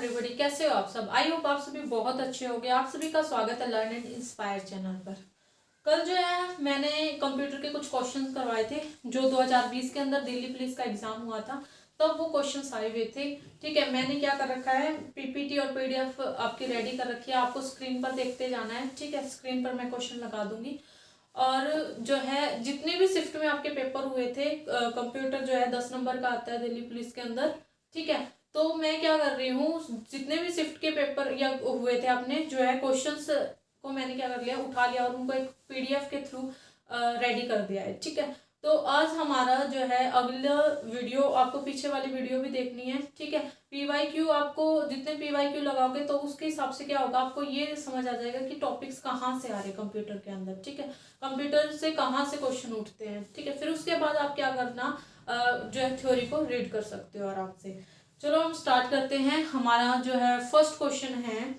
Everybody, कैसे हो आप सब। आई होप आप सभी बहुत अच्छे होंगे। आप सभी का स्वागत है लर्न एंड इंस्पायर चैनल पर। कल जो है मैंने कंप्यूटर के कुछ क्वेश्चंस करवाए थे जो 2020 के अंदर दिल्ली पुलिस का एग्जाम हुआ था, तब वो क्वेश्चंस आए हुए थे। ठीक है, मैंने क्या कर रखा है, पीपीटी और पीडीएफ आपकी रेडी कर रखी है, आपको स्क्रीन पर देखते जाना है। ठीक है, स्क्रीन पर मैं क्वेश्चन लगा दूंगी। और जो है जितने भी शिफ्ट में आपके पेपर हुए थे, कंप्यूटर जो है 10 नंबर का आता है दिल्ली पुलिस के अंदर। ठीक है, तो मैं क्या कर रही हूँ, जितने भी शिफ्ट के पेपर या हुए थे अपने जो है क्वेश्चंस को मैंने क्या कर लिया, उठा लिया और उनको एक पीडीएफ के थ्रू रेडी कर दिया है। ठीक है, तो आज हमारा जो है अगला वीडियो, आपको पीछे वाली वीडियो भी देखनी है। ठीक है, पीवाईक्यू आपको जितने पीवाईक्यू लगाओगे तो उसके हिसाब से क्या होगा, आपको ये समझ आ जाएगा कि टॉपिक्स कहाँ से आ रहे हैं कंप्यूटर के अंदर। ठीक है, कंप्यूटर से कहाँ से क्वेश्चन उठते हैं। ठीक है, फिर उसके बाद आप क्या करना, जो है थ्योरी को रीड कर सकते हो आराम से। चलो हम स्टार्ट करते हैं। हमारा जो है फर्स्ट क्वेश्चन है,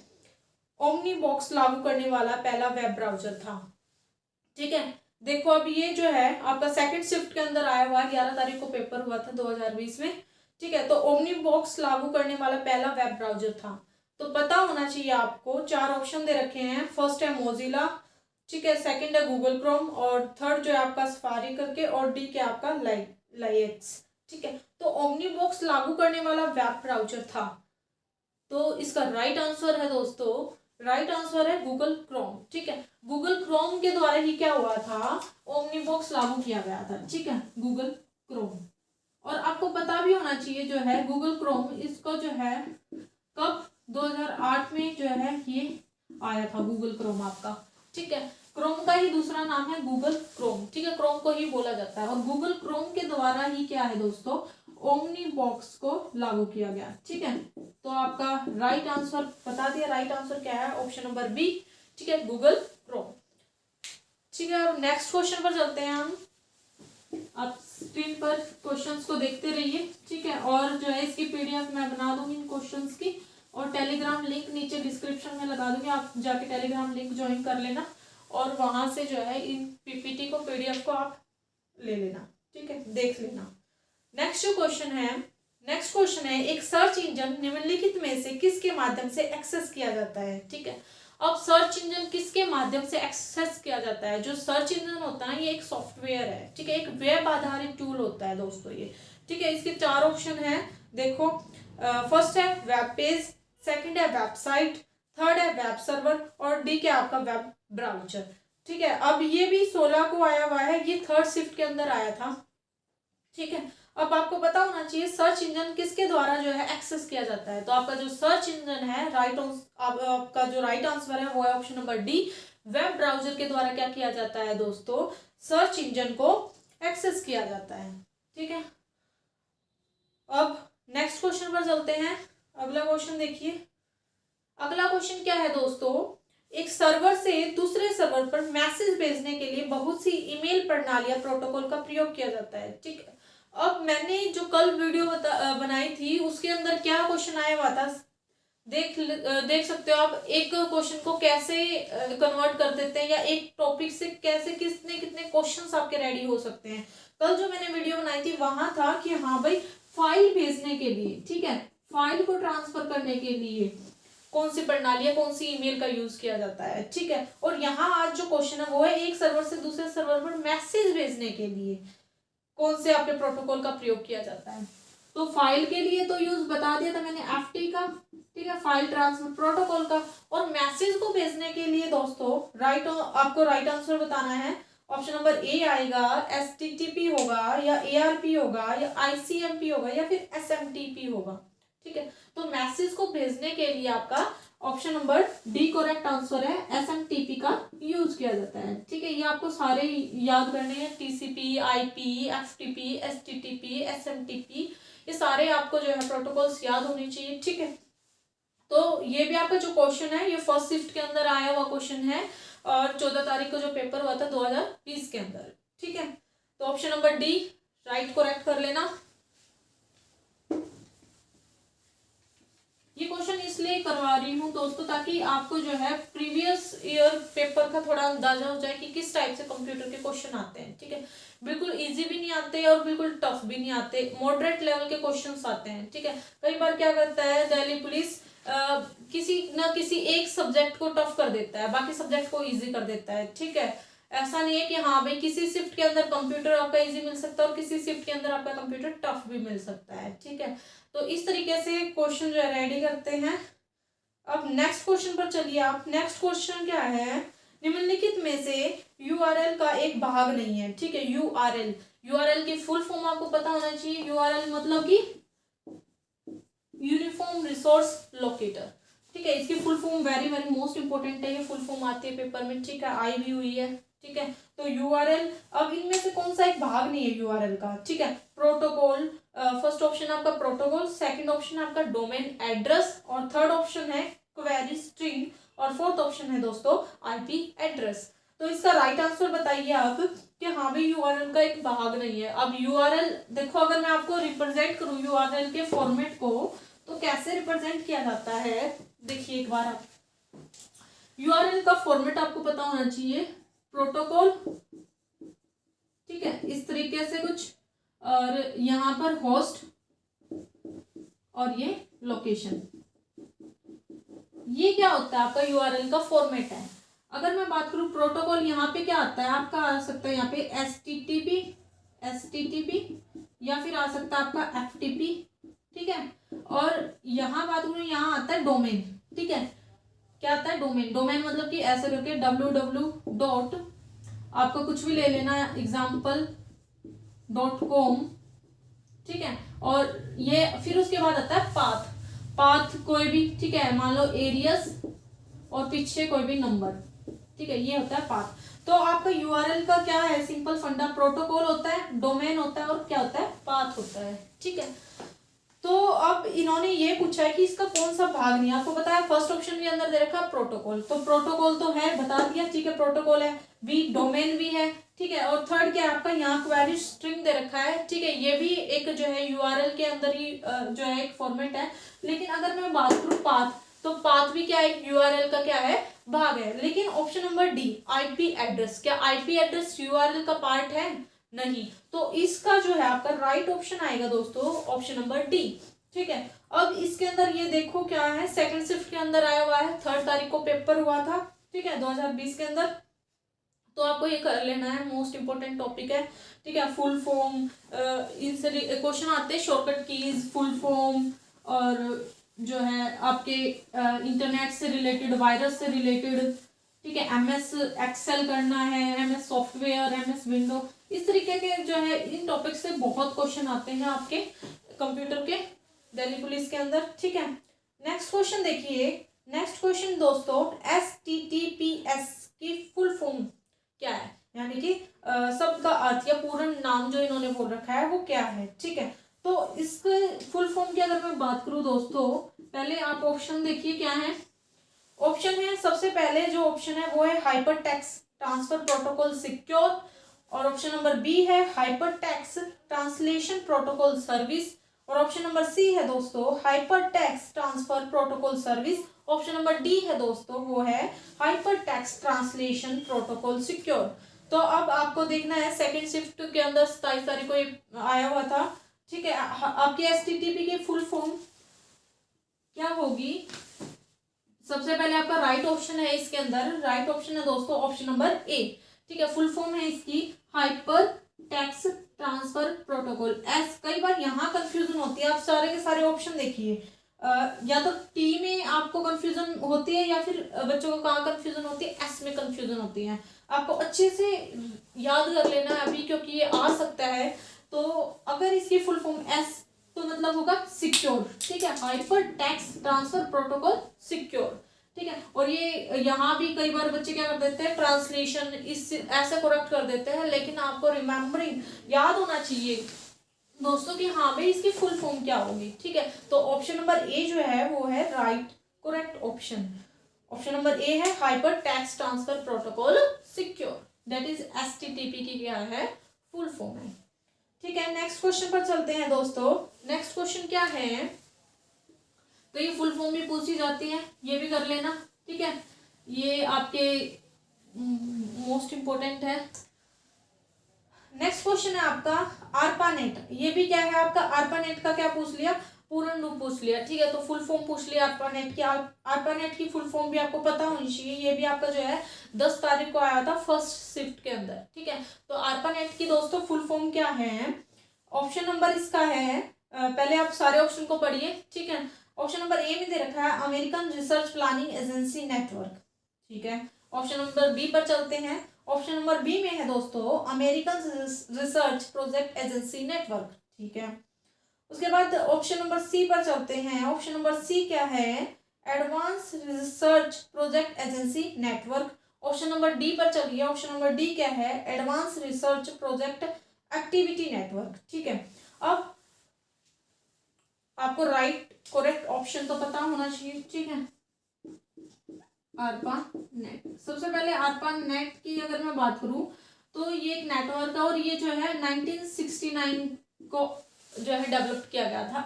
ओमनी बॉक्स लागू करने वाला पहला वेब ब्राउजर था। ठीक है, देखो अब ये जो है आपका सेकंड शिफ्ट के अंदर आया हुआ है, 11 तारीख को पेपर हुआ था 2020 में। ठीक है, तो ओमनी बॉक्स लागू करने वाला पहला वेब ब्राउजर था। तो पता होना चाहिए आपको, 4 ऑप्शन दे रखे हैं। फर्स्ट है मोजिला, ठीक है, सेकंड है गूगल क्रोम, और थर्ड जो है आपका सफारी करके, और डी के आपका लाइक्स। ठीक है, तो ओमनी बॉक्स लागू करने वाला वेब ब्राउजर था। तो इसका राइट आंसर है दोस्तों, राइट आंसर है गूगल क्रोम। ठीक है, गूगल क्रोम के द्वारा ही क्या हुआ था, ओमनी बॉक्स लागू किया गया था। ठीक है, गूगल क्रोम। और आपको पता भी होना चाहिए जो है गूगल क्रोम, इसको जो है कब 2008 में जो है ये आया था गूगल क्रोम आपका। ठीक है, क्रोम का ही दूसरा नाम है गूगल क्रोम। ठीक है, क्रोम को ही बोला जाता है, और गूगल क्रोम के द्वारा ही क्या है दोस्तों, ओमनी बॉक्स को लागू किया गया। ठीक है, तो आपका राइट आंसर बता दिया, राइट आंसर क्या है, ऑप्शन नंबर बी। ठीक है, गूगल क्रोम। ठीक है, अब नेक्स्ट क्वेश्चन पर चलते हैं हम। आप स्क्रीन पर क्वेश्चंस को देखते रहिए। ठीक है, और जो है इसकी पीडीएफ मैं बना दूंगी इन क्वेश्चंस की, और टेलीग्राम लिंक नीचे डिस्क्रिप्शन में लगा दूंगी, आप जाके टेलीग्राम लिंक ज्वाइन कर लेना, और वहां से जो है इन पीपीटी को, पीडीएफ को आप ले लेना। ठीक है, देख लेना। नेक्स्ट जो क्वेश्चन है, एक सर्च इंजन निम्नलिखित में से किसके माध्यम से एक्सेस किया जाता है। ठीक है, अब सर्च इंजन किसके माध्यम से एक्सेस किया जाता है। जो सर्च इंजन होता है ये एक सॉफ्टवेयर है। ठीक है, एक वेब आधारित टूल होता है दोस्तों ये। ठीक है, इसके 4 ऑप्शन है, देखो। फर्स्ट है वेब पेज, सेकंड है वेबसाइट, थर्ड है वेब सर्वर, और डी के आपका वेब ब्राउजर। ठीक है, अब ये भी 16 को आया हुआ है, ये थर्ड शिफ्ट के अंदर आया था। ठीक है, अब आपको पता होना चाहिए सर्च इंजन किसके द्वारा जो है एक्सेस किया जाता है। तो आपका जो सर्च इंजन है, आपका जो राइट आंसर है वो है option number D, web browser के द्वारा क्या किया जाता है दोस्तों, सर्च इंजन को एक्सेस किया जाता है। ठीक है, अब नेक्स्ट क्वेश्चन पर चलते हैं। अगला क्वेश्चन देखिए, अगला क्वेश्चन क्या है दोस्तों, एक सर्वर से दूसरे सर्वर पर मैसेज भेजने के लिए बहुत सी ईमेल प्रणाली प्रोटोकॉल का प्रयोग किया जाता है। ठीक है, अब मैंने जो कल वीडियो बनाई थी उसके अंदर क्या क्वेश्चन आया हुआ था, देख सकते हो आप। एक क्वेश्चन को कैसे कन्वर्ट कर देते हैं, या एक टॉपिक से कैसे कितने कितने क्वेश्चंस आपके रेडी हो सकते हैं। कल जो मैंने वीडियो बनाई थी वहां था कि हाँ भाई, फाइल भेजने के लिए, ठीक है, फाइल को ट्रांसफर करने के लिए कौन सी प्रणाली है, कौन सी ईमेल का यूज किया जाता है। ठीक है, और यहाँ आज जो क्वेश्चन है वो है एक सर्वर से दूसरे सर्वर पर मैसेज भेजने के लिए कौन से आपके प्रोटोकॉल का प्रयोग किया जाता है। तो फाइल के लिए तो यूज बता दिया था मैंने, एफटी का। ठीक है, फाइल ट्रांसफर प्रोटोकॉल का। और मैसेज को भेजने के लिए दोस्तों आपको राइट आंसर बताना है। ऑप्शन नंबर ए आएगा, एसटीटीपी होगा, या एआरपी होगा, या आईसीएमपी होगा, या फिर एसएमटीपी होगा। ठीक है, तो मैसेज को भेजने के लिए आपका option number D correct answer है, एसएमटीपी का यूज किया जाता है। ठीक है, ये आपको सारे याद करने हैं, TCP, IP, FTP, STTP, SMTP, ये सारे आपको जो है प्रोटोकॉल्स याद होने चाहिए। ठीक है, तो ये भी आपका जो क्वेश्चन है ये फर्स्ट शिफ्ट के अंदर आया हुआ क्वेश्चन है, और 14 तारीख को जो पेपर हुआ था 2020 के अंदर। ठीक है, तो option number D right correct कर लेना। ये क्वेश्चन इसलिए करवा रही हूँ दोस्तों ताकि आपको जो है प्रीवियस ईयर पेपर का थोड़ा अंदाजा हो जाए कि किस टाइप से कंप्यूटर के क्वेश्चन आते हैं। ठीक है, बिल्कुल इजी भी नहीं आते और बिल्कुल टफ भी नहीं आते, मॉडरेट लेवल के क्वेश्चंस आते हैं। ठीक है, कई बार क्या करता है दिल्ली पुलिस किसी ना किसी एक सब्जेक्ट को टफ कर देता है, बाकी सब्जेक्ट को इजी कर देता है। ठीक है, ऐसा नहीं है कि हाँ भाई किसी शिफ्ट के अंदर कंप्यूटर आपका इजी मिल सकता है और किसी शिफ्ट के अंदर आपका कंप्यूटर टफ भी मिल सकता है। ठीक है, तो इस तरीके से क्वेश्चन जो है रेडी करते हैं। अब नेक्स्ट क्वेश्चन पर चलिए आप। नेक्स्ट क्वेश्चन क्या है, निम्नलिखित में से यूआरएल का एक भाग नहीं है। ठीक है, यूआरएल, यूआरएल की फुल फॉर्म आपको पता होना चाहिए। यूआरएल मतलब कि यूनिफॉर्म रिसोर्स लोकेटर। ठीक है, इसकी full form very very most important है, ये फुल फॉर्म आती है पेपर में। ठीक है, आई भी हुई है। ठीक है, तो यूआरएल, अब इनमें से कौन सा एक भाग नहीं है यूआरएल का। ठीक है, प्रोटोकॉल, फर्स्ट ऑप्शन आपका प्रोटोकॉल, सेकंड ऑप्शन आपका डोमेन एड्रेस, और थर्ड ऑप्शन है क्वेरी स्ट्रिंग, और फोर्थ ऑप्शन है दोस्तों आईपी एड्रेस। तो इसका राइट आंसर बताइए आप कि हाँ भाई यूआरएल का एक भाग नहीं है। अब यूआरएल देखो, अगर मैं आपको रिप्रेजेंट करूँ यूआरएल के फॉर्मेट को, तो कैसे रिप्रेजेंट किया जाता है देखिए एक बार आप। यूआरएल का फॉर्मेट आपको पता होना चाहिए, प्रोटोकॉल, ठीक है, इस तरीके से कुछ, और यहाँ पर होस्ट और ये लोकेशन, ये क्या होता है आपका यूआरएल का फॉर्मेट है। अगर मैं बात करूं प्रोटोकॉल, यहाँ पे क्या आता है आपका, आ सकता है यहाँ पे एचटीटीपी या फिर आ सकता है आपका एफटीपी। ठीक है, और यहाँ बात करूं, यहाँ आता है डोमेन। ठीक है, क्या आता है डोमेन, डोमेन मतलब कि ऐसे करके www. आपको कुछ भी ले लेना, example.com। ठीक है, और ये फिर उसके बाद आता है पाथ, पाथ कोई भी, ठीक है, मान लो एरियस और पीछे कोई भी नंबर। ठीक है, ये होता है पाथ। तो आपका यूआरएल का क्या है, सिंपल फंडा, प्रोटोकॉल होता है, डोमेन होता है और क्या होता है, पाथ होता है। ठीक है, तो अब इन्होंने ये पूछा है कि इसका कौन सा भाग नहीं है। आपको पता है फर्स्ट ऑप्शन के अंदर दे रखा है प्रोटोकॉल, तो प्रोटोकॉल तो है, बता दिया। ठीक है, प्रोटोकॉल है, बी डोमेन भी है। ठीक है, और थर्ड क्या है आपका, यहाँ क्वेरी स्ट्रिंग दे रखा है। ठीक है, ये भी एक जो है यूआरएल के अंदर ही जो है एक फॉर्मेट है। लेकिन अगर मैं बात करूँ पाथ, तो पाथ भी क्या है, यूआरएल का क्या है, भाग है। लेकिन option number D IP address, क्या आईपी एड्रेस यूआरएल का पार्ट है, नहीं। तो इसका जो है आपका राइट ऑप्शन आएगा दोस्तों ऑप्शन नंबर डी। ठीक है, अब इसके अंदर ये देखो क्या है, सेकंड शिफ्ट के अंदर आया हुआ है, 3 तारीख को पेपर हुआ था। ठीक है, 2020 के अंदर, तो आपको ये कर लेना है, मोस्ट इंपोर्टेंट टॉपिक है। ठीक है, फुल फॉर्म, इनसे क्वेश्चन आते हैं, शॉर्टकट कीज, फुल फॉर्म, और जो है आपके इंटरनेट से रिलेटेड, वायरस से रिलेटेड। ठीक है, एमएस एक्सेल करना है, एमएस सॉफ्टवेयर, एमएस विंडो, इस तरीके के जो है इन टॉपिक से बहुत क्वेश्चन आते हैं आपके कंप्यूटर के दिल्ली पुलिस के अंदर। ठीक है, नेक्स्ट क्वेश्चन देखिए। नेक्स्ट क्वेश्चन दोस्तों, HTTPS की फुल फॉर्म क्या है, यानी कि शब्द का अर्थ या पूर्ण नाम जो इन्होंने बोल रखा है वो क्या है। ठीक है, तो इसके फुल फॉर्म की अगर मैं बात करूं दोस्तों, पहले आप ऑप्शन देखिए क्या है। ऑप्शन है, सबसे पहले जो ऑप्शन है वो है hypertext transfer protocol secure, और ऑप्शन नंबर बी है hyper text translation protocol service, और ऑप्शन नंबर सी है दोस्तों hyper text transfer protocol service. Option number D है दोस्तों वो है hyper text translation protocol secure. तो अब आपको देखना है, सेकंड शिफ्ट के अंदर 27 तारीख को ये आया हुआ था। ठीक है, आपकी एचटीटीपी की फुल फॉर्म क्या होगी। सबसे पहले आपका राइट ऑप्शन है इसके अंदर, राइट ऑप्शन है दोस्तों ऑप्शन नंबर ए। ठीक है, फुल फॉर्म है इसकी hyper text transfer protocol. S कई बार यहाँ कंफ्यूजन होती है, आप सारे के सारे ऑप्शन देखिए, या तो टी में आपको कंफ्यूजन होती है या फिर बच्चों को कहाँ कंफ्यूजन होती है, एस में कंफ्यूजन होती है। आपको अच्छे से याद कर लेना है अभी, क्योंकि ये आ सकता है। तो अगर इसकी फुल फॉर्म एस, तो मतलब होगा सिक्योर। ठीक है, hypertext transfer protocol secure. ठीक है, और ये यहाँ भी कई बार बच्चे क्या कर देते हैं, ट्रांसलेशन इस ऐसे करेक्ट कर देते हैं, लेकिन आपको रिमेम्बरिंग याद होना चाहिए दोस्तों कि हाँ भाई इसकी फुल फॉर्म क्या होगी। ठीक है, तो ऑप्शन नंबर ए जो है वो है right correct option. Option number A है hypertext transfer protocol secure, that is HTTP की क्या है, फुल फॉर्म है। ठीक है, नेक्स्ट क्वेश्चन पर चलते हैं दोस्तों। नेक्स्ट क्वेश्चन क्या है, तो ये फुल फॉर्म भी पूछी जाती है, ये भी कर लेना। ठीक है, ये आपके मोस्ट इंपोर्टेंट है। नेक्स्ट क्वेश्चन है आपका आरपानेट, ये भी क्या है आपका, आरपानेट का क्या पूछ लिया, पूर्ण रूप पूछ लिया, ठीक है। तो फुल फॉर्म पूछ लिया ARPANET की। ARPANET की फुल फॉर्म भी आपको पता होनी चाहिए, ये भी आपका जो है 10 तारीख को आया था फर्स्ट शिफ्ट के अंदर, ठीक है। तो ARPANET की दोस्तों फुल फॉर्म क्या है, ऑप्शन नंबर इसका है, पहले आप सारे ऑप्शन को पढ़िए, ठीक है। ऑप्शन नंबर ए में दे रखा है American research planning agency network, ठीक है। ऑप्शन नंबर बी पर चलते हैं। ऑप्शन नंबर बी में है दोस्तों American research project agency network, ठीक है। उसके बाद ऑप्शन नंबर सी पर चलते हैं। ऑप्शन नंबर सी क्या है, advance research project agency network. Option number D पर चलिए। ऑप्शन नंबर डी क्या है, advance research project activity network, ठीक है। अब आपको राइट करेक्ट ऑप्शन तो पता होना चाहिए, ठीक है। ARPANET, सबसे पहले ARPANET की अगर मैं बात करूं तो ये एक नेटवर्क है और ये जो है 1969 को जो है डेवलप किया गया था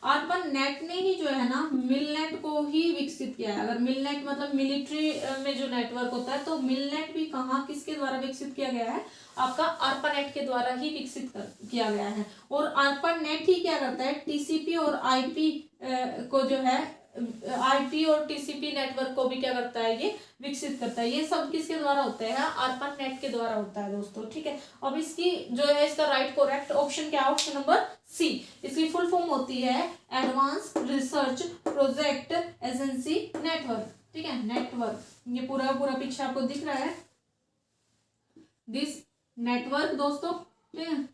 ARPANET ने ही जो है ना मिलनेट को ही विकसित किया है। अगर मिलनेट मतलब मिलिट्री में जो नेटवर्क होता है, तो मिलनेट भी कहाँ किसके द्वारा विकसित किया गया है, आपका ARPANET के द्वारा ही विकसित किया गया है। और ARPANET ही क्या करता है, TCP और IP को जो है IP और TCP नेटवर्क को भी क्या करता है, ये विकसित करता है। ये सब किसके द्वारा होता है, ARPANET के द्वारा होता है दोस्तों, ठीक है। अब इसकी जो है इसका राइट करेक्ट ऑप्शन क्या है, ऑप्शन नंबर सी। इसकी फुल फॉर्म होती है advance research project agency network, ठीक है। नेटवर्क, ये पूरा पीछे आपको दिख रहा है, दिस नेटवर्क दोस्तों, ठीक है।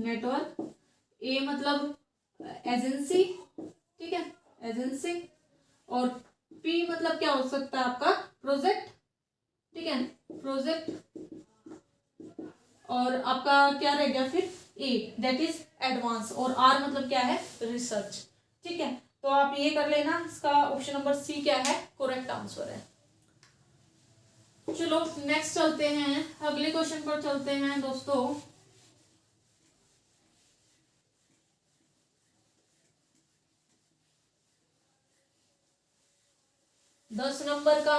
नेटवर्क, ए मतलब एजेंसी, ठीक है, एजेंसी, और पी मतलब क्या हो सकता है आपका, प्रोजेक्ट, ठीक है, प्रोजेक्ट। और आपका क्या रह गया फिर, ए दैट इज एडवांस, और आर मतलब क्या है, रिसर्च, ठीक है। तो आप ये कर लेना, इसका ऑप्शन नंबर सी क्या है, करेक्ट आंसर है। चलो नेक्स्ट चलते हैं, अगले क्वेश्चन पर चलते हैं दोस्तों। दस नंबर का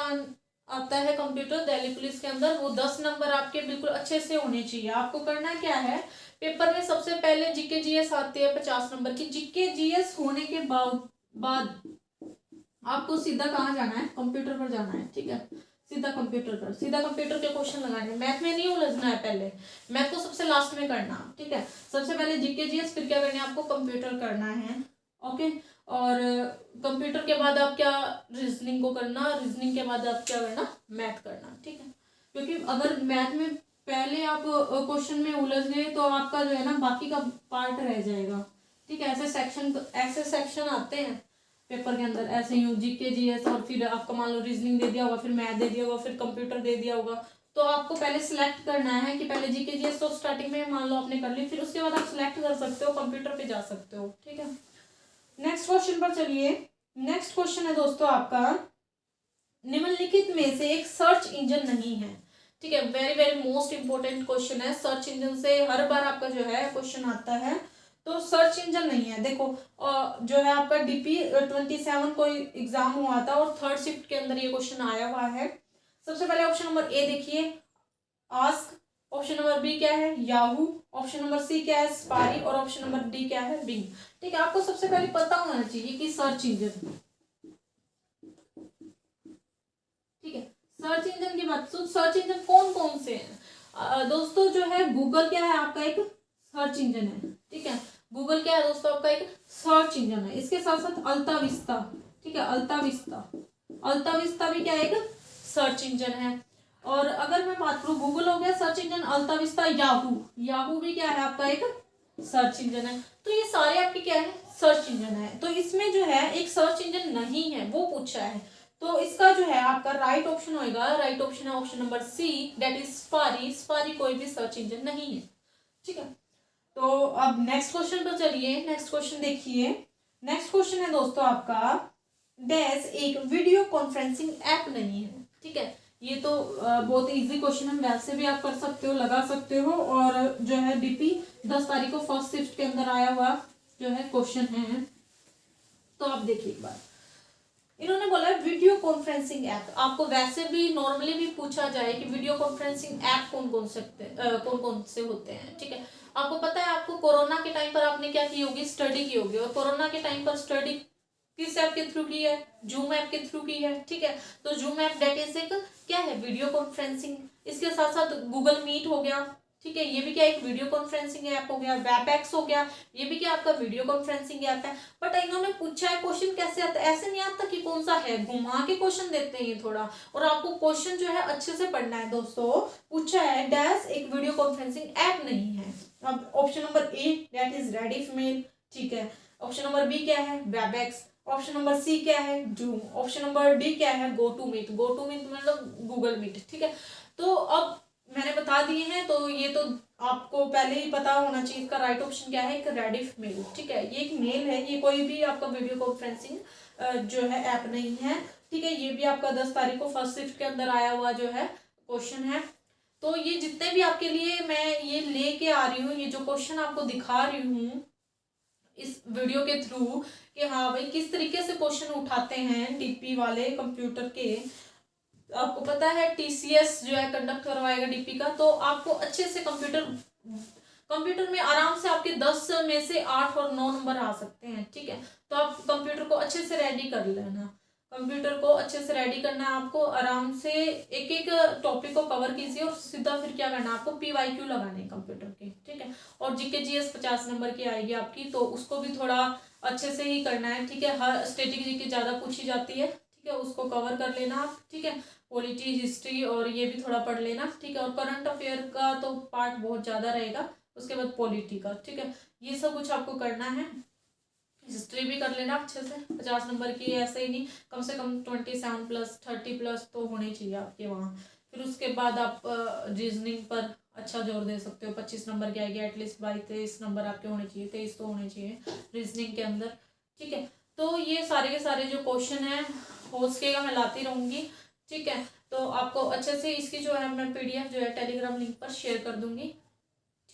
आता है कंप्यूटर दिल्ली पुलिस के अंदर, वो 10 नंबर आपके बिल्कुल अच्छे से होने चाहिए। आपको करना क्या है, पेपर में सबसे पहले जीके जीएस आती है 50 नंबर की। जीके जीएस होने के बाद आपको सीधा कहाँ जाना है, कंप्यूटर पर जाना है, ठीक है। सीधा कंप्यूटर पर, सीधा कंप्यूटर के क्वेश्चन लगाने, मैथ में नहीं उलझना है, पहले मैथ को सबसे लास्ट में करना, ठीक है। सबसे पहले जीके जीएस, फिर क्या करना है आपको, कंप्यूटर करना है, ओके। और कंप्यूटर के बाद आप क्या रीजनिंग को करना, रीजनिंग के बाद आप क्या करना, मैथ करना, ठीक है। क्योंकि अगर मैथ में पहले आप क्वेश्चन में उलझ गए तो आपका जो है ना बाकी का पार्ट रह जाएगा, ठीक है। ऐसे सेक्शन आते हैं पेपर के अंदर, ऐसे ही जीके जीएस, और फिर आपका मान लो रीजनिंग दे दिया होगा, फिर मैथ दे दिया होगा, फिर कंप्यूटर दे दिया होगा। तो आपको पहले सिलेक्ट करना है कि पहले जीके जीएस तो स्टार्टिंग में मान लो आपने कर ली, फिर उसके बाद आप सिलेक्ट कर सकते हो, कंप्यूटर पे जा सकते हो, ठीक है। नेक्स्ट क्वेश्चन पर चलिए। नेक्स्ट क्वेश्चन है दोस्तों आपका, निम्नलिखित में से एक सर्च इंजन नहीं है, ठीक है। Very very most important question है, सर्च इंजन से हर बार आपका जो है क्वेश्चन आता है। तो सर्च इंजन नहीं है, देखो जो है आपका DP 27 को एग्जाम हुआ था और थर्ड शिफ्ट के अंदर ये क्वेश्चन आया हुआ है। सबसे पहले ऑप्शन नंबर ए देखिए, आस्क। ऑप्शन नंबर बी क्या है, याहू। ऑप्शन नंबर सी क्या है, स्पारी। और ऑप्शन नंबर डी क्या है, बिंग, ठीक है। आपको सबसे पहले पता होना चाहिए कि सर्च इंजन, ठीक है। सर्च इंजन की बात, तो सर्च इंजन कौन कौन से हैं दोस्तों, जो है गूगल क्या है आपका एक सर्च इंजन है, ठीक है। गूगल क्या है दोस्तों आपका एक सर्च इंजन है। इसके साथ साथ अल्ताविस्ता, ठीक है, अल्ताविस्ता भी क्या है, एक सर्च इंजन है। और अगर मैं बात करूँ, गूगल हो गया सर्च इंजन, अल्ताविस्ता, याहू भी क्या है आपका एक सर्च इंजन है। तो ये सारे आपके क्या है, सर्च इंजन है। तो इसमें जो है एक सर्च इंजन नहीं है, वो पूछा है। तो इसका जो है आपका राइट ऑप्शन होएगा, राइट ऑप्शन है option number C, that is स्पारी कोई भी सर्च इंजन नहीं है, ठीक है। तो अब नेक्स्ट क्वेश्चन पर चलिए। नेक्स्ट क्वेश्चन देखिए। नेक्स्ट क्वेश्चन है दोस्तों आपका, डैश एक वीडियो कॉन्फ्रेंसिंग ऐप नहीं है, ठीक है। ये तो बहुत इजी क्वेश्चन है, वैसे भी आप कर सकते हो, लगा सकते हो। और जो है DP 10 तारीख को फर्स्ट शिफ्ट के अंदर आया हुआ जो है क्वेश्चन है। तो आप देखिए एक बार, इन्होंने बोला है वीडियो कॉन्फ्रेंसिंग ऐप। आपको वैसे भी नॉर्मली भी पूछा जाए कि वीडियो कॉन्फ्रेंसिंग ऐप कौन कौन से होते हैं, ठीक है। आपको पता है, आपको कोरोना के टाइम पर आपने क्या की होगी, स्टडी की होगी, और कोरोना के टाइम पर स्टडी किस ऐप के थ्रू की है, जूम ऐप के थ्रू की है, ठीक है। तो जूम ऐप डेट इज एक क्या है, वीडियो कॉन्फ्रेंसिंग। इसके साथ साथ गूगल मीट हो गया, ठीक है, ये भी क्या एक वीडियो कॉन्फ्रेंसिंग ऐप हो गया। वेबएक्स हो गया, ये भी क्या आपका वीडियो कॉन्फ्रेंसिंग ऐप है। बट इन्होंने पूछा है क्वेश्चन कैसे आता है, ऐसे नहीं आता कि कौन सा है, घुमा के क्वेश्चन देते हैं ये थोड़ा, और आपको क्वेश्चन जो है अच्छे से पढ़ना है दोस्तों। पूछा है डैश एक वीडियो कॉन्फ्रेंसिंग ऐप नहीं है। अब option number A that is Rediffmail, ठीक है। ऑप्शन नंबर बी क्या है, वेबएक्स। ऑप्शन नंबर सी क्या है, जूम। ऑप्शन नंबर डी क्या है, go to meet. Go to meet मतलब गूगल मीट, ठीक है। तो अब मैंने बता दिए हैं, तो ये तो आपको पहले ही पता होना चाहिए। इसका राइट ऑप्शन क्या है, एक रेडिफमेल, ठीक है। ये एक मेल है, ये कोई भी आपका वीडियो कॉन्फ्रेंसिंग जो है ऐप नहीं है, ठीक है। ये भी आपका 10 तारीख को फर्स्ट शिफ्ट के अंदर आया हुआ जो है क्वेश्चन है। तो ये जितने भी आपके लिए मैं ये लेके आ रही हूँ, ये जो क्वेश्चन आपको दिखा रही हूँ इस वीडियो के थ्रू, कि हाँ भाई किस तरीके से क्वेश्चन उठाते हैं डीपी वाले कंप्यूटर के। आपको पता है टीसीएस जो है कंडक्ट करवाएगा डीपी का, तो आपको अच्छे से कंप्यूटर में आराम से आपके 10 में से 8 और 9 नंबर आ सकते हैं, ठीक है। तो आप कंप्यूटर को अच्छे से रेडी कर लेना, कंप्यूटर को अच्छे से रेडी करना है आपको। आराम से एक एक टॉपिक को कवर कीजिए, और सीधा फिर क्या करना है आपको, PYQ लगाने हैं कंप्यूटर के, ठीक है। और जीके जीएस 50 नंबर की आएगी आपकी, तो उसको भी थोड़ा अच्छे से ही करना है, ठीक है। हर स्टैटिक जीके ज़्यादा पूछी जाती है, ठीक है, उसको कवर कर लेना आप, ठीक है। पॉलिटी, हिस्ट्री और ये भी थोड़ा पढ़ लेना, ठीक है। और करंट अफेयर का तो पार्ट बहुत ज़्यादा रहेगा, उसके बाद पॉलिटी का, ठीक है। ये सब कुछ आपको करना है। हिस्ट्री भी कर लेना अच्छे से, 50 नंबर की ऐसे ही नहीं, कम से कम 27+ 30+ तो होने चाहिए आपके वहाँ। फिर उसके बाद आप रीजनिंग पर अच्छा जोर दे सकते हो, 25 नंबर की आएगी, एटलीस्ट 22-23 नंबर आपके होने चाहिए, 23 तो होने चाहिए रीजनिंग के अंदर, ठीक है। तो ये सारे के सारे जो क्वेश्चन हैं हो सकेगा मैं लाती रहूँगी, ठीक है। तो आपको अच्छे से इसकी जो है मैं PDF जो है टेलीग्राम लिंक पर शेयर कर दूंगी,